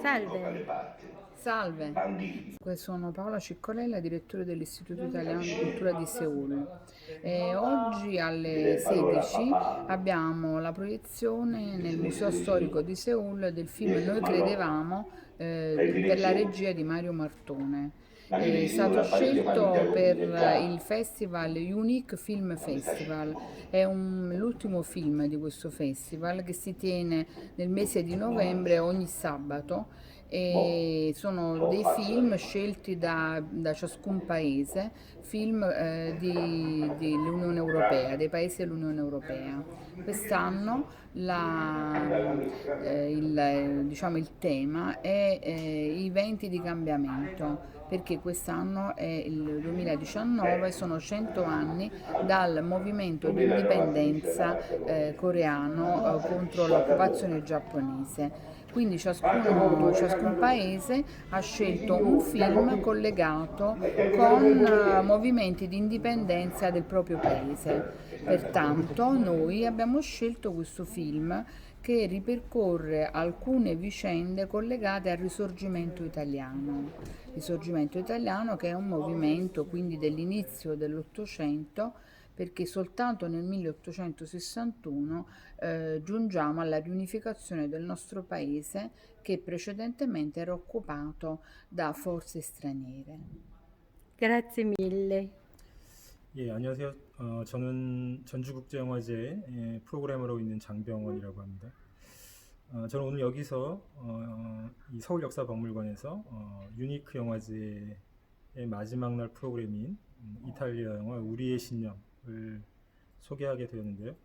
Salve. Salve, sono Paola Ciccolella, direttore dell'Istituto Italiano di Cultura di Seul. Oggi alle 16 abbiamo la proiezione nel Museo Storico di Seul del film Noi Credevamo per la regia di Mario Martone. È stato scelto per il festival Unique Film Festival, è l'ultimo film di questo festival che si tiene nel mese di novembre ogni sabato e sono dei film scelti da ciascun paese, film dell'Unione Europea, dei paesi dell'Unione Europea. Quest'anno diciamo, il tema è i venti di cambiamento, perché quest'anno è il 2019, sono 100 anni dal movimento di indipendenza coreano contro l'occupazione giapponese. Quindi ciascun paese ha scelto un film collegato con movimenti di indipendenza del proprio paese. Pertanto noi abbiamo scelto questo film che ripercorre alcune vicende collegate al Risorgimento italiano. Risorgimento italiano che è un movimento quindi dell'inizio dell'Ottocento, perché soltanto nel 1861 giungiamo alla riunificazione del nostro paese che precedentemente era occupato da forze straniere. Grazie mille. 예, 안녕하세요. 저는 전주국제영화제 프로그래머로 있는 장병원이라고 합니다. 저는 오늘 여기서 이 서울역사박물관에서 유니크 영화제의 마지막 날 프로그램인 이탈리아 영화 우리의 신념을 소개하게 되었는데요.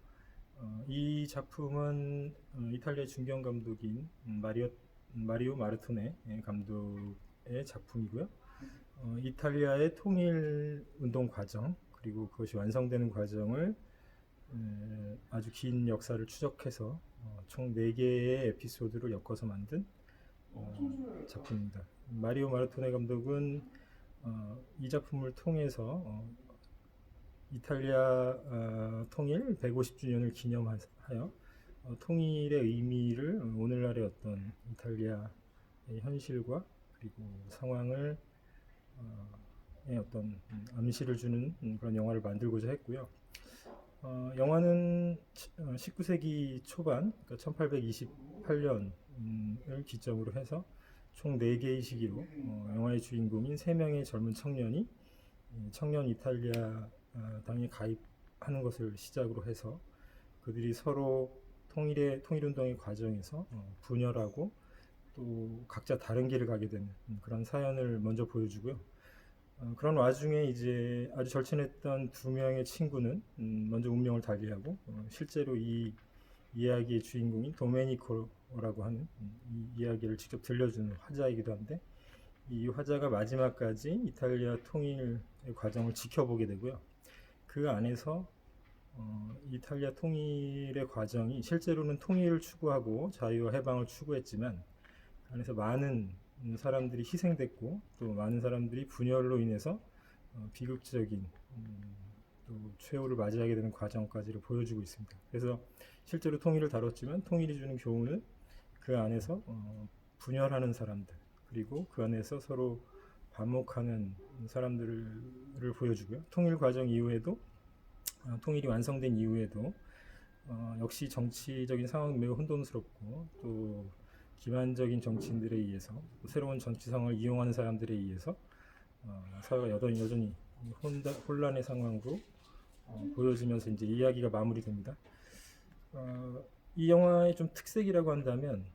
이 작품은 이탈리아 중견 감독인 마리오 마르토네 감독의 작품이고요. 이탈리아의 통일 운동 과정 그리고 그것이 완성되는 과정을 아주 긴 역사를 추적해서 총 4개의 에피소드를 엮어서 만든 작품입니다. 마리오 마르토네 감독은 이 작품을 통해서 이탈리아 통일 150주년을 기념하여 통일의 의미를 오늘날의 어떤 이탈리아의 현실과 그리고 상황을 어떤 암시를 주는 그런 영화를 만들고자 했고요. 영화는 19세기 초반, 그러니까 1828년을 기점으로 해서 총 4개의 시기로 영화의 주인공인 3명의 젊은 청년이 청년 이탈리아 당에 가입하는 것을 시작으로 해서 그들이 서로 통일운동의 과정에서 분열하고 또 각자 다른 길을 가게 되는 그런 사연을 먼저 보여주고요. 그런 와중에 이제 아주 절친했던 2명의 친구는 먼저 운명을 달리하고 실제로 이 이야기의 주인공인 도메니코라고 하는 이 이야기를 직접 들려주는 화자이기도 한데 이 화자가 마지막까지 이탈리아 통일의 과정을 지켜보게 되고요. 그 안에서 이탈리아 통일의 과정이 실제로는 통일을 추구하고 자유와 해방을 추구했지만 안에서 많은 사람들이 희생됐고 또 많은 사람들이 분열로 인해서 비극적인 또 최후를 맞이하게 되는 과정까지를 보여주고 있습니다. 그래서 실제로 통일을 다뤘지만 통일이 주는 교훈은 그 안에서 분열하는 사람들 그리고 그 안에서 서로 반목하는 사람들을 보여주고요. 통일 과정 이후에도 통일이 완성된 이후에도 역시 정치적인 상황이 매우 혼돈스럽고 또 기만적인 정치인들에 의해서 새로운 정치 상황을 이용하는 사람들에 의해서 사회가 여전히 혼란의 상황으로 보여지면서 이제 이야기가 마무리됩니다. 이 영화의 좀 특색이라고 한다면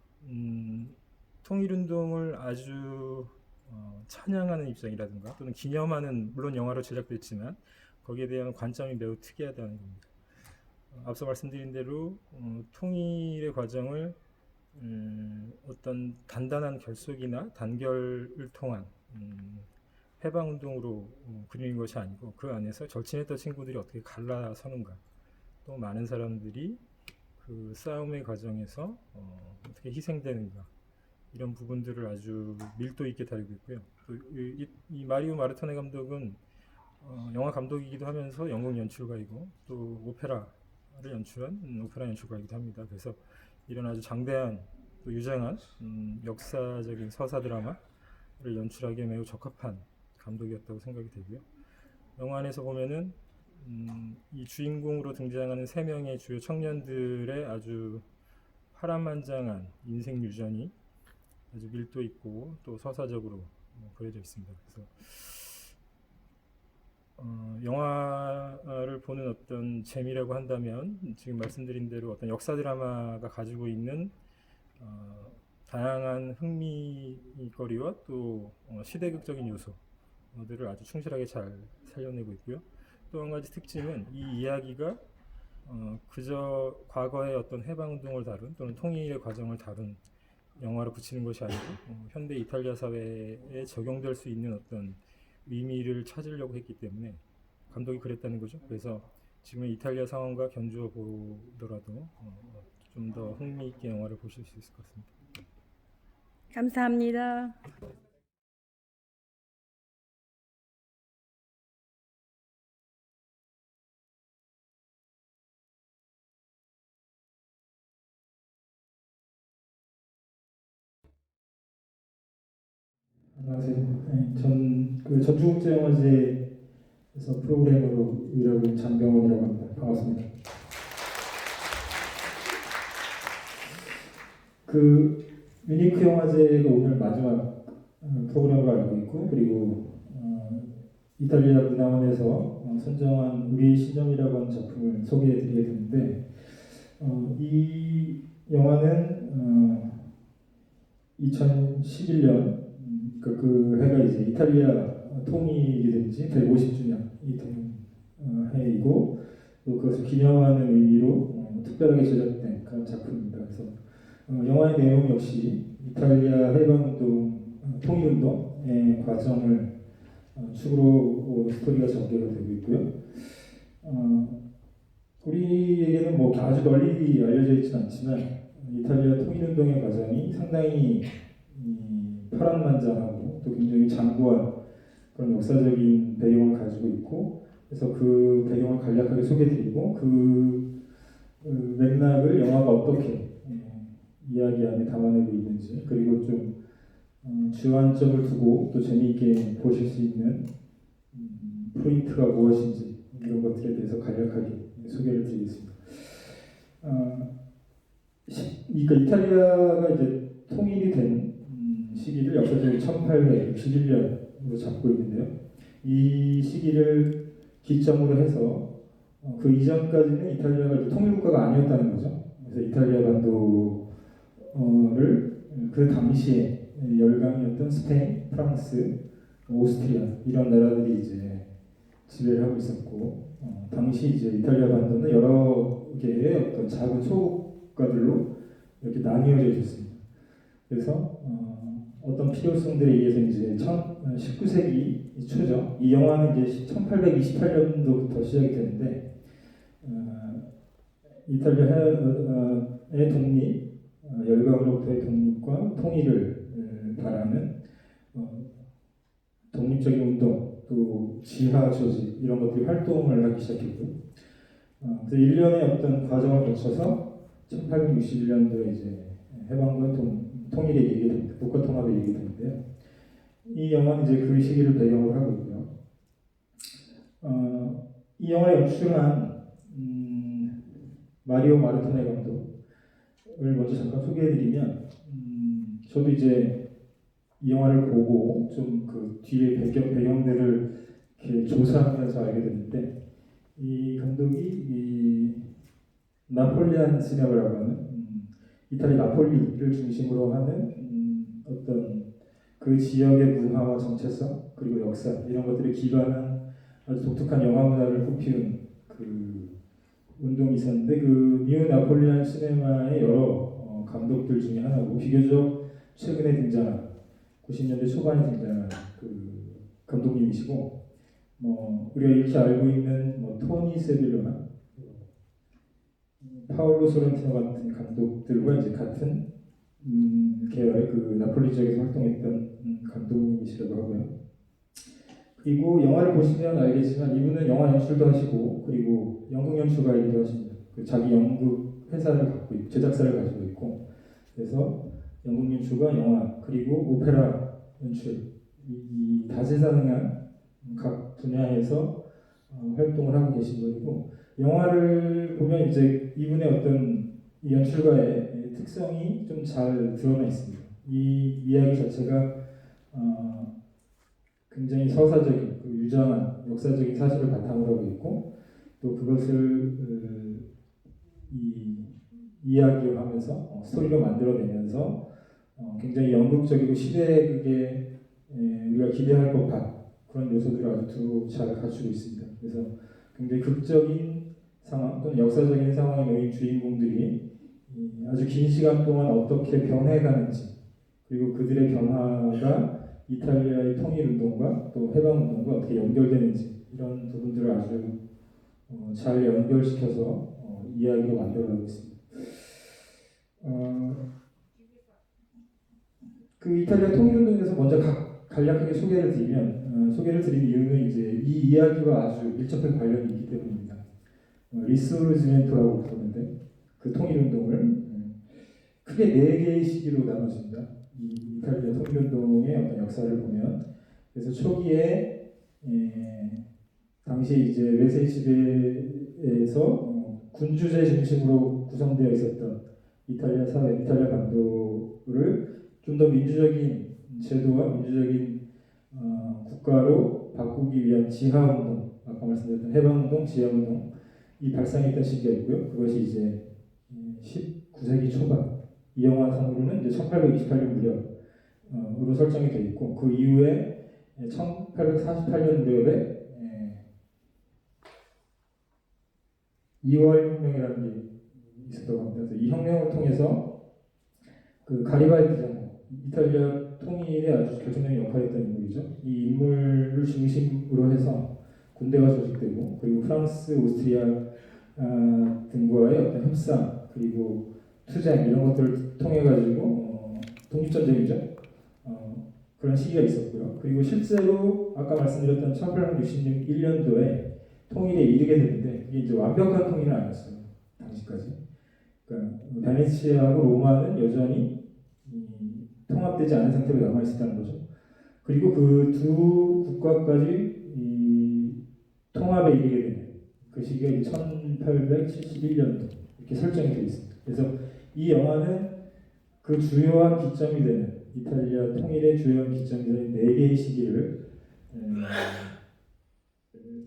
통일운동을 아주 찬양하는 입장이라든가 또는 기념하는 물론 영화로 제작됐지만 거기에 대한 관점이 매우 특이하다는 겁니다. 앞서 말씀드린 대로 통일의 과정을 어떤 단단한 결속이나 단결을 통한 해방운동으로 그리는 것이 아니고 그 안에서 절친했던 친구들이 어떻게 갈라서는가 또 많은 사람들이 그 싸움의 과정에서 어떻게 희생되는가 이런 부분들을 아주 밀도 있게 다루고 있고요. 또 이 마리오 마르토네 감독은 영화 감독이기도 하면서 연극 연출가이고 또 오페라 연출가이기도 합니다. 그래서 이런 아주 장대한 또 유장한 역사적인 서사 드라마를 연출하기에 매우 적합한 감독이었다고 생각이 되고요. 영화 안에서 보면은 이 주인공으로 등장하는 세 명의 주요 청년들의 아주 파란만장한 인생 유전이 아주 밀도 있고 또 서사적으로 그려져 있습니다. 그래서 영화를 보는 어떤 재미라고 한다면 지금 말씀드린 대로 어떤 역사 드라마가 가지고 있는 다양한 흥미거리와 또 시대극적인 요소들을 아주 충실하게 잘 살려내고 있고요. 또 한 가지 특징은 이 이야기가 그저 과거의 어떤 해방운동을 다룬 또는 통일의 과정을 다룬 영화로 붙이는 것이 아니고 현대 이탈리아 사회에 적용될 수 있는 어떤 의미를 찾으려고 했기 때문에 감독이 그랬다는 거죠. 그래서 지금의 이탈리아 상황과 견주어 보더라도 좀 더 흥미있게 영화를 보실 수 있을 것 같습니다. 감사합니다. 안녕하세요. 네, 전 전주국제영화제에서 프로그래머로 일하고 있는 장병원이라고 합니다. 반갑습니다. 뮤니크 영화제가 오늘 마지막 프로그램으로 알고 있고, 그리고 이탈리아 문화원에서 선정한 우리 신념이라고 하는 작품을 소개해드리게 되는데, 이 영화는 2011년 그 해가 이제 이탈리아 통일이 된 지 150주년이 된 해이고, 또 그것을 기념하는 의미로 특별하게 제작된 그런 작품입니다. 그래서 영화의 내용 역시 이탈리아 해방운동, 통일운동의 과정을 축으로 스토리가 전개가 되고 있고요. 우리에게는 뭐 아주 널리 알려져 있지는 않지만 이탈리아 통일운동의 과정이 상당히 파란만장하고 또 굉장히 장구한 그런 역사적인 배경을 가지고 있고, 그래서 그 배경을 간략하게 소개드리고 그 맥락을 영화가 어떻게 이야기 안에 담아내고 있는지, 그리고 좀 주안점을 두고 또 재미있게 보실 수 있는 포인트가 무엇인지 이런 것들에 대해서 간략하게 소개를 드리겠습니다. 그러니까 이탈리아가 이제 통일이 된 시기를 역사적으로 1861년으로 잡고 있는데요. 이 시기를 기점으로 해서 그 이전까지는 이탈리아가 통일국가가 아니었다는 거죠. 그래서 이탈리아 반도를 그 당시에 열강이었던 스페인, 프랑스, 오스트리아 이런 나라들이 이제 지배를 하고 있었고, 당시 이제 이탈리아 반도는 여러 개의 어떤 작은 소국가들로 이렇게 나뉘어져 있었습니다. 그래서 어떤 필요성들에 의해서 이제 19세기 초죠. 이 영화는 이제 1828년도부터 시작이 되는데 이탈리아의 독립, 열강으로부터의 독립과 통일을 바라는 독립적인 운동, 또 지하 조직 이런 것들이 활동을 하기 시작했고, 그래서 일련의 어떤 과정을 거쳐서 1861년도에 이제 해방과 통일의 얘기가 됩니다. 국가 통합의 얘기가 되는데요. 이 영화는 이제 그 시기를 배경으로 하고 있고요. 이 영화를 연출한 마리오 마르토네 감독을 먼저 잠깐 소개해드리면, 저도 이제 이 영화를 보고 좀 그 뒤에 배경들을 이렇게 조사하면서 알게 됐는데, 이 감독이 이 나폴리안 시네마라고 하는 이탈리 나폴리를 중심으로 하는 어떤 그 지역의 문화와 정체성 그리고 역사 이런 것들을 기반한 아주 독특한 영화 문화를 꽃피운 그 운동이 있었는데, 그 뉴 나폴리안 시네마의 여러 감독들 중에 하나고 비교적 최근에 등장한 90년대 초반에 등장한 그 감독님이시고, 우리가 이렇게 알고 있는 토니 세빌로나, 파올로 소렌티노 같은 감독들과 이제 같은 계열의 그 나폴리 지역에서 활동했던 감독님이시라고 하고요. 그리고 영화를 보시면 알겠지만 이분은 영화 연출도 하시고 그리고 연극 연출가이기도 하십니다. 자기 연극 회사를 갖고 있고 제작사를 가지고 있고, 그래서 연극 연출과 영화 그리고 오페라 연출 이 다재다능한 각 분야에서 활동을 하고 계신 분이고 영화를 보면 이제 이분의 어떤 이 연출가의 특성이 좀 잘 드러나 있습니다. 이 이야기 자체가 굉장히 서사적인 유장한 역사적인 사실을 바탕으로 하고 있고 또 그것을 이야기하면서 스토리로 만들어내면서 굉장히 연극적이고 시대극에 우리가 기대할 법한 그런 요소들을 아주 두루 잘 갖추고 있습니다. 그래서 굉장히 극적인 상황 또는 역사적인 상황에 놓인 주인공들이 아주 긴 시간 동안 어떻게 변해가는지 그리고 그들의 변화가 이탈리아의 통일운동과 또 해방운동과 어떻게 연결되는지 이런 부분들을 아주 잘 연결시켜서 이야기로 만들어가고 있습니다. 그 이탈리아 통일운동에 대해서 먼저 간략하게 소개를 드린 이유는 이제 이 이야기와 아주 밀접한 관련이 있기 때문입니다. 리소르지멘토라고 부르는데 그 통일운동을 크게 4개의 시기로 나눠집니다. 이 이탈리아 통일운동의 어떤 역사를 보면 그래서 초기에 당시에 이제 외세 시대에서 군주제 중심으로 구성되어 있었던 이탈리아 사회, 이탈리아 반도를 좀 더 민주적인 제도와 민주적인 국가로 바꾸기 위한 지하운동, 아까 말씀드렸던 해방운동, 지하운동 이 발상했던 시기였고요. 그것이 이제 19세기 초반 이 영화상으로는 이제 1828년 무렵으로 설정이 되어 있고 그 이후에 1848년 무렵에 2월 혁명이라는 게 있었다고 합니다. 그래서 이 혁명을 통해서 그 가리발디 장군, 이탈리아 통일에 아주 결정적인 역할을 했던 인물이죠. 이 인물을 중심으로 해서 군대가 조직되고 그리고 프랑스, 오스트리아 등과의 어떤 협상 그리고 투쟁 이런 것들을 통해 가지고 독립전쟁이죠. 그런 시기가 있었고요. 그리고 실제로 아까 말씀드렸던 1861년도에 통일에 이르게 되는데 이게 이제 완벽한 통일은 아니었어요. 당시까지. 그러니까 베네치아하고 로마는 여전히 통합되지 않은 상태로 남아 있었다는 거죠. 그리고 그 두 국가까지 통합에 이르게 되는 그 시기가 1871년도 이렇게 설정이 되어 있습니다. 그래서 이 영화는 그 주요한 기점이 되는 이탈리아 통일의 주요한 기점이 되는 4개의 시기를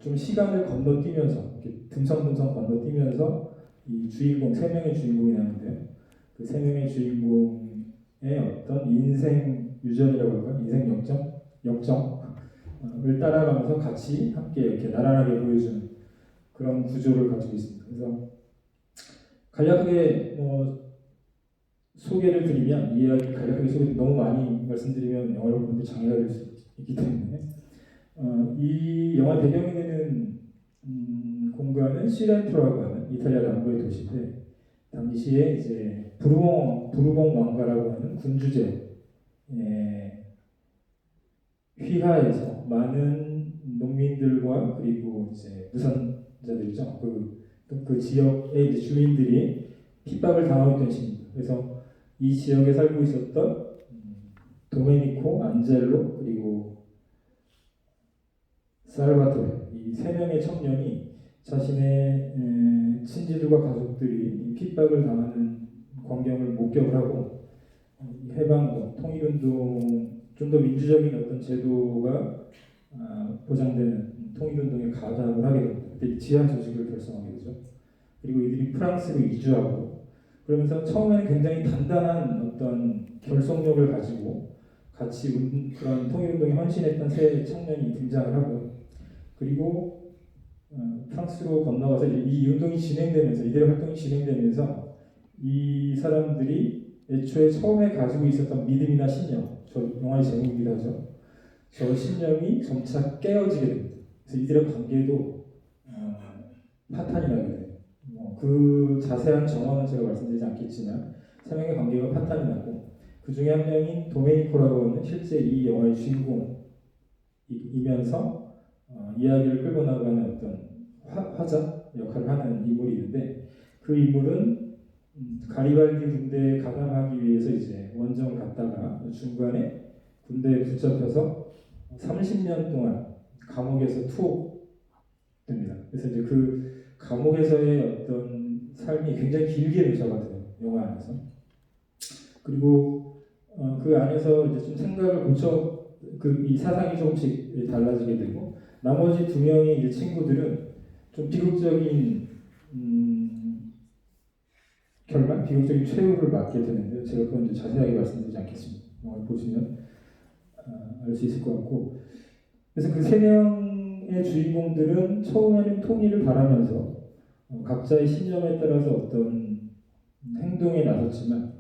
좀 시간을 건너뛰면서 이렇게 듬성듬성 건너뛰면서 이 주인공 3명의 주인공이 나오는데요. 그 3명의 주인공의 어떤 인생 유전이라고 할까요? 인생 역정을 따라가면서 같이 함께 이렇게 나란하게 보여주는 그런 구조를 가지고 있습니다. 그래서 간략하게 소개를 드리면 이 이야기 간략하게 너무 많이 말씀드리면 영화를 보는데 장애가 될 수 있기 때문에 이 영화 배경이 되는 공간은 시렌토라고 하는 이탈리아 남부의 도시인데 당시에 이제 부르봉 왕가라고 하는 군주제 휘하에서 많은 농민들과 그리고 이제 무산자들이죠. 그 지역의 이제 주민들이 핍박을 당하고 있던 시기입니다. 그래서 이 지역에 살고 있었던 도메니코, 안젤로 그리고 살바토레 이 3명의 청년이 자신의 친지들과 가족들이 핍박을 당하는 광경을 목격을 하고 해방운동, 통일운동 좀 더 민주적인 어떤 제도가 보장되는 통일운동에 가담을 하게 됩니다. 그때 지하 조직을 결성하게 되죠. 그리고 이들이 프랑스로 이주하고 그러면서 처음에는 굉장히 단단한 어떤 결속력을 가지고 같이 그런 통일운동에 헌신했던 세 청년이 등장을 하고요. 그리고 프랑스로 건너가서 이 운동이 진행되면서 이들의 활동이 진행되면서 이 사람들이 애초에 처음에 가지고 있었던 믿음이나 신념, 저 영화의 제목이기도 하죠. 저 신념이 점차 깨어지게 됩니다. 그래서 이들의 관계도 파탄이 나게 돼요. 그 자세한 정황은 제가 말씀드리지 않겠지만 3명의 관계가 파탄이 나고 그 중에 한 명인 도메니코라고 하는 실제 이 영화의 주인공이면서 이야기를 끌고 나가는 어떤 화자 역할을 하는 인물이 있는데 그 인물은 가리발디 군대에 가담하기 위해서 이제 원정을 갔다가 중간에 군대에 붙잡혀서 30년 동안 감옥에서 투옥됩니다. 그래서 이제 그 감옥에서의 어떤 삶이 굉장히 길게 묘사가 돼요, 영화 안에서. 그리고 그 안에서 이제 좀 생각을 고쳐 이 사상이 조금씩 달라지게 되고, 나머지 두 명의 이제 친구들은 좀 비극적인 결말, 비극적인 최후를 맞게 되는데요. 제가 그건 이제 자세하게 말씀드리지 않겠습니다. 영화를 보시면 알 수 있을 것 같고, 그래서 그 세 명의 주인공들은 처음에는 통일을 바라면서 각자의 신념에 따라서 어떤 행동에 나섰지만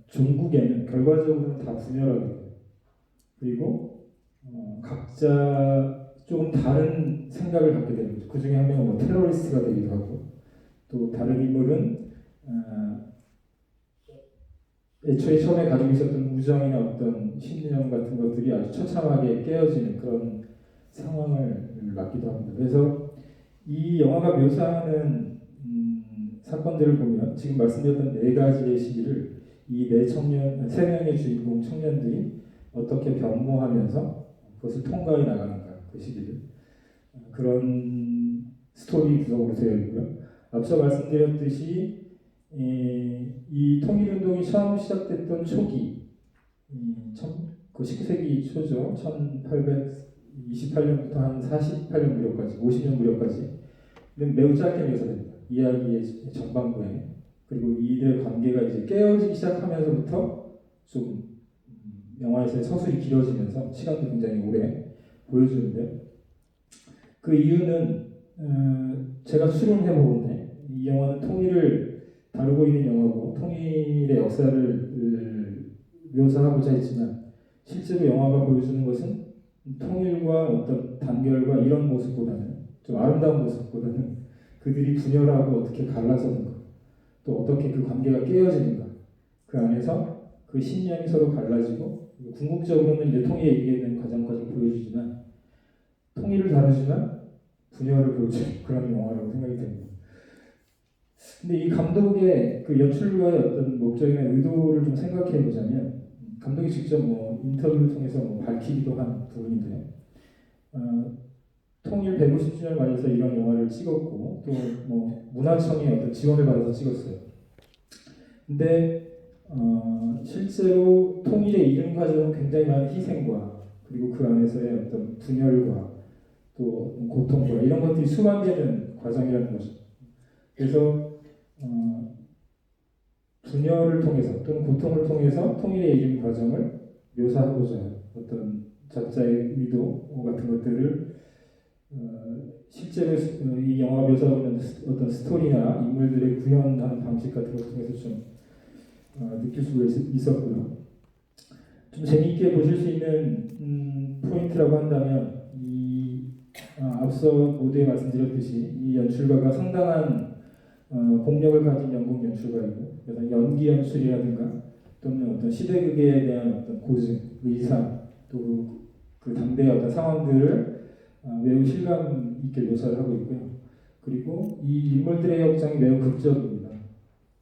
종국에는 결과적으로는 다 분열하게 돼요. 그리고 각자 조금 다른 생각을 갖게 되는 거죠. 그 중에 한 명은 뭐 테러리스트가 되기도 하고, 또 다른 인물은 애초에 처음에 가지고 있었던 우정이나 어떤 신념 같은 것들이 아주 처참하게 깨어지는 그런 상황을 맞기도 합니다. 그래서 이 영화가 묘사하는 사건들을 보면 지금 말씀드렸던 네 가지의 시기를 이 세 명의 주인공 청년들이 어떻게 변모하면서 그것을 통과해 나가는가, 그 시기를 그런 스토리 구성으로 되어 있고요. 앞서 말씀드렸듯이 이 통일운동이 처음 시작됐던 초기, 그 19세기 초죠. 1828년부터 한 48년 무렵까지, 50년 무렵까지는 매우 짧게 묘사됩니다. 이야기의 전반부에. 그리고 이들의 관계가 이제 깨어지기 시작하면서부터 좀 영화에서의 서술이 길어지면서 시간도 굉장히 오래 보여주는데, 그 이유는 제가 추론해 보건데 이 영화는 통일을 다루고 있는 영화고 통일의 역사를 묘사하고자 했지만, 실제로 영화가 보여주는 것은 통일과 어떤 단결과 이런 모습보다는, 좀 아름다운 모습보다는 그들이 분열하고 어떻게 갈라서는가, 또 어떻게 그 관계가 깨어지는가, 그 안에서 그 신념이 서로 갈라지고, 궁극적으로는 이제 통일에 이르게 되는 과정까지 보여주지만, 통일을 다루지만 분열을 보여주는 그런 영화라고 생각이 됩니다. 근데 이 감독의 그 연출과의 어떤 목적이나 의도를 좀 생각해 보자면, 감독이 직접 뭐 인터뷰를 통해서 뭐 밝히기도 한 부분인데요. 통일 150주년을 맞아서 이런 영화를 찍었고, 또 뭐 문화청의 어떤 지원을 받아서 찍었어요. 근데 실제로 통일에 이른 과정은 굉장히 많은 희생과, 그리고 그 안에서의 어떤 분열과 또 고통과 이런 것들이 수반되는 과정이라는 거죠. 그래서 분열을 통해서 또는 고통을 통해서 통일에 이른 과정을 묘사하고자 어떤 작자의 의도 같은 것들을 실제로 이 영화가 묘사하고 있는 어떤 스토리나 인물들의 구현하는 방식 같은 것을 통해서 좀 느낄 수가 있었고요. 좀 재미있게 보실 수 있는 포인트라고 한다면, 앞서 모두에 말씀드렸듯이 이 연출가가 상당한 공력을 가진 영국 연출가이고, 그래서 연기 연출이라든가 또는 어떤 시대극에 대한 어떤 고증, 의상, 또 그 당대의 어떤 상황들을 매우 실감 있게 묘사를 하고 있고요. 그리고 이 인물들의 역장이 매우 극적입니다.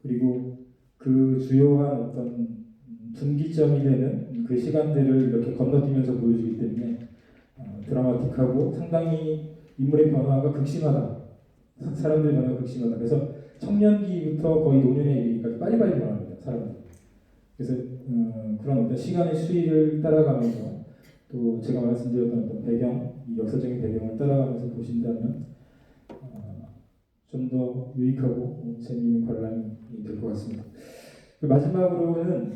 그리고 그 주요한 어떤 분기점이 되는 그 시간들을 이렇게 건너뛰면서 보여주기 때문에 드라마틱하고 상당히 인물의 변화가 극심하다. 사람들의 변화가 극심하다. 그래서 청년기부터 거의 노년에 이르기까지 빨리빨리 변합니다, 사람들. 그래서 그런 어떤 시간의 수위를 따라가면서, 또 제가 말씀드렸던 어떤 배경, 이 역사적인 배경을 따라가면서 보신다면 좀 더 유익하고 재미있는 관람이 될 것 같습니다. 마지막으로는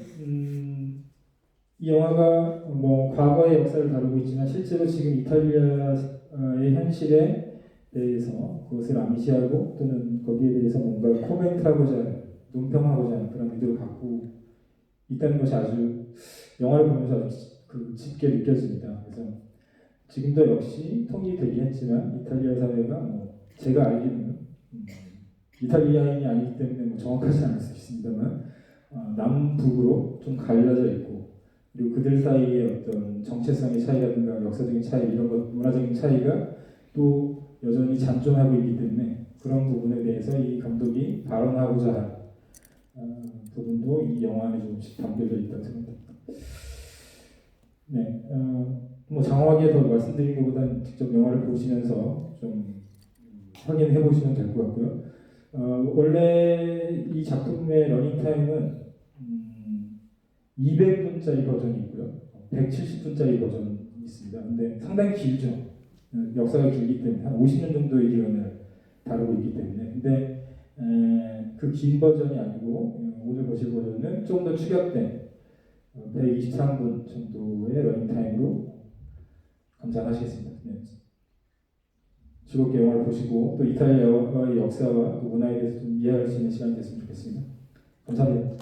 이 영화가 뭐 과거의 역사를 다루고 있지만 실제로 지금 이탈리아의 현실에 대해서 그것을 암시하고 또는 거기에 대해서 뭔가 코멘트하고자 하는, 논평하고자 하는 그런 의도를 갖고 있다는 것이 아주 영화를 보면서 아주 짙게 느껴집니다. 그래서 지금도 역시 통일이 되긴 했지만 이탈리아 사회가 뭐 제가 알기로는 이탈리아인이 아니기 때문에 뭐 정확하지 않을 수 있습니다만 남북으로 좀 갈라져 있고, 그리고 그들 사이의 어떤 정체성의 차이라든가 역사적인 차이, 이런 것, 문화적인 차이가 또 여전히 잔존하고 있기 때문에 그런 부분에 대해서 이 감독이 발언하고자 한 부분도 이 영화 안에 조금씩 담겨져 있다고 생각합니다. 네, 뭐 장황하게 더 말씀드린 것보다는 직접 영화를 보시면서 좀 확인해 보시면 될 것 같고요. 원래 이 작품의 러닝타임은 200분짜리 버전이 있고요, 170분짜리 버전이 있습니다. 근데 상당히 길죠. 역사가 길기 때문에 한 50년 정도의 기간을 다루고 있기 때문에. 근데 그 긴 버전이 아니고 오늘 보실 버전은 좀 더 축약된 123분 정도의 러닝타임으로 감상하시겠습니다. 네. 즐겁게 영화를 보시고 또 이탈리아의 역사와 그 문화에 대해서 좀 이해할 수 있는 시간이 됐으면 좋겠습니다. 감사합니다.